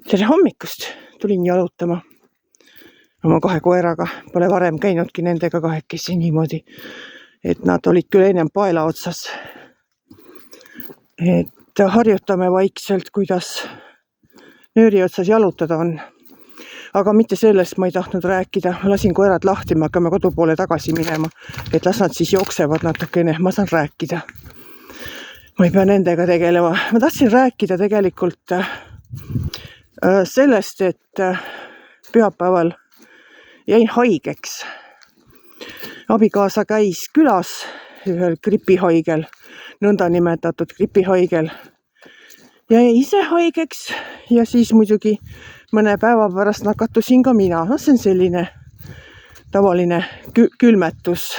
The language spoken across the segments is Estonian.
Tere hommikust, tulin jalutama oma 2 koeraga. Pole varem käinudki nendega kahekesi niimoodi, et nad olid küll ennem paela otsas. Et harjutame vaikselt, kuidas nööri otsas jalutada on. Aga mitte sellest ma ei tahtnud rääkida. Ma lasin koerad lahti, me hakkame kodu poole tagasi minema. Et las nad siis jooksevad natukene, ma saan rääkida. Ma ei pea nendega tegelema. Ma tahtsin rääkida tegelikult sellest, et pühapäeval jäin haigeks. Abikaasa käis külas ühel gripihaigel, nõndanimetatud gripihaigel. Jäi ise haigeks ja siis muidugi mõne päeva pärast nakatusin ka mina. No see on selline tavaline külmetus.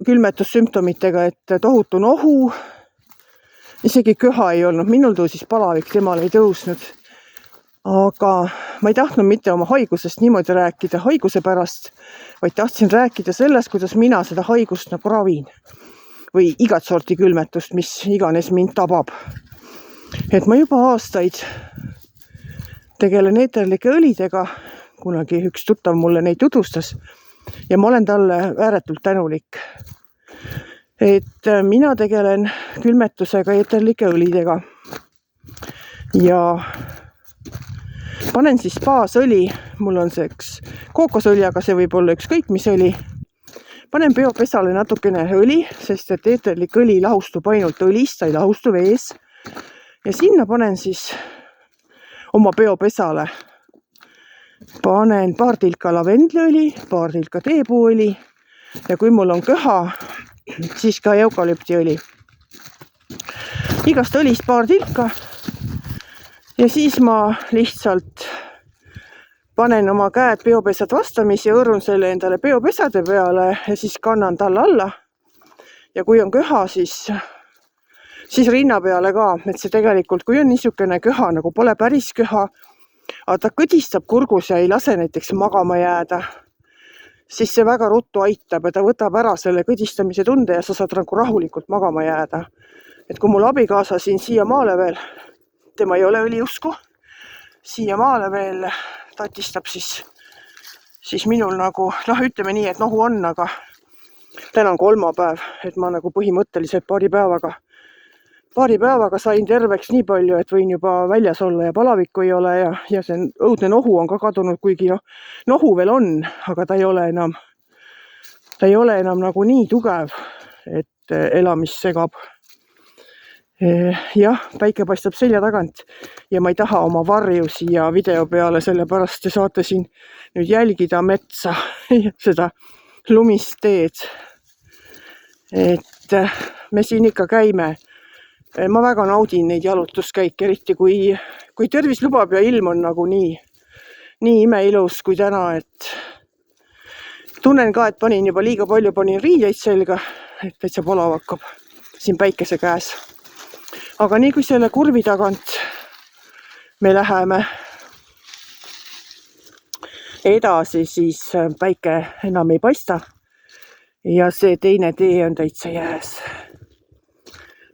Külmetussümptomitega, et tohutu nohu. Isegi köha ei olnud. Minul tõusis palavik, temal ei tõusnud. Aga ma ei tahtnud mitte oma haigusest niimoodi rääkida haiguse pärast, vaid tahtsin rääkida sellest, kuidas mina seda haigust nagu ravin. Või igat sorti külmetust, mis iganes mind tabab. Et ma juba aastaid tegelen eeterlike õlidega. Kunagi üks tuttav mulle neid tutvustas. Ja ma olen talle ääretult tänulik. Et mina tegelen külmetusega eeterlike õlidega. Ja panen siis baasõli. Mul on see kookosõli, aga see võib olla ükskõik mis õli. Panen peopesale natukene õli, sest et eeterlik õli lahustub ainult õlist, ta ei lahustu vees. Ja sinna panen siis oma peopesale. Panen paar tilka lavendliõli, paar tilka teepuuõli ja kui mul on köha, siis ka eukalüptiõli. Igast õlist paar tilka ja siis ma lihtsalt panen oma käed peopesad vastamisi ja õrun selle endale peopesade peale ja siis kannan talle alla. Ja kui on köha, siis rinna peale ka, et see tegelikult, kui on niisugune köha, nagu pole päris köha, aga ta kõdistab kurgus ja ei lase näiteks magama jääda, siis see väga ruttu aitab ja ta võtab ära selle kõdistamise tunde ja sa saad nagu rahulikult magama jääda. Et kui mul abikaasa siin siiamaale veel, tema ei ole õliusku, siiamaale veel tatistab, siis minul nagu, ütleme nii, et nohu on, aga täna on kolmapäev, et ma nagu põhimõtteliselt paari päevaga sain terveks nii palju, et võin juba väljas olla ja palavikku ei ole ja see õudne nohu on ka kadunud, kuigi nohu veel on, aga ta ei ole enam nagu nii tugev, et elamist segab. Jah, päike paistab selja tagant ja ma ei taha oma varju siia video peale, sellepärast te saate siin nüüd jälgida metsa, seda lumist teed. Et me siin ikka käime. Ma väga naudin neid jalutuskäike, eriti kui tervis lubab ja ilm on nagu nii imeilus kui täna, et tunnen ka, et panin juba liiga palju riideid selga, et täitsa palav hakkab siin päikese käes. Aga nii kui selle kurvi tagant me läheme edasi, siis päike enam ei paista ja see teine tee on täitsa jääs.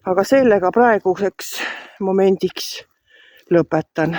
Aga sellega praeguseks momendiks lõpetan.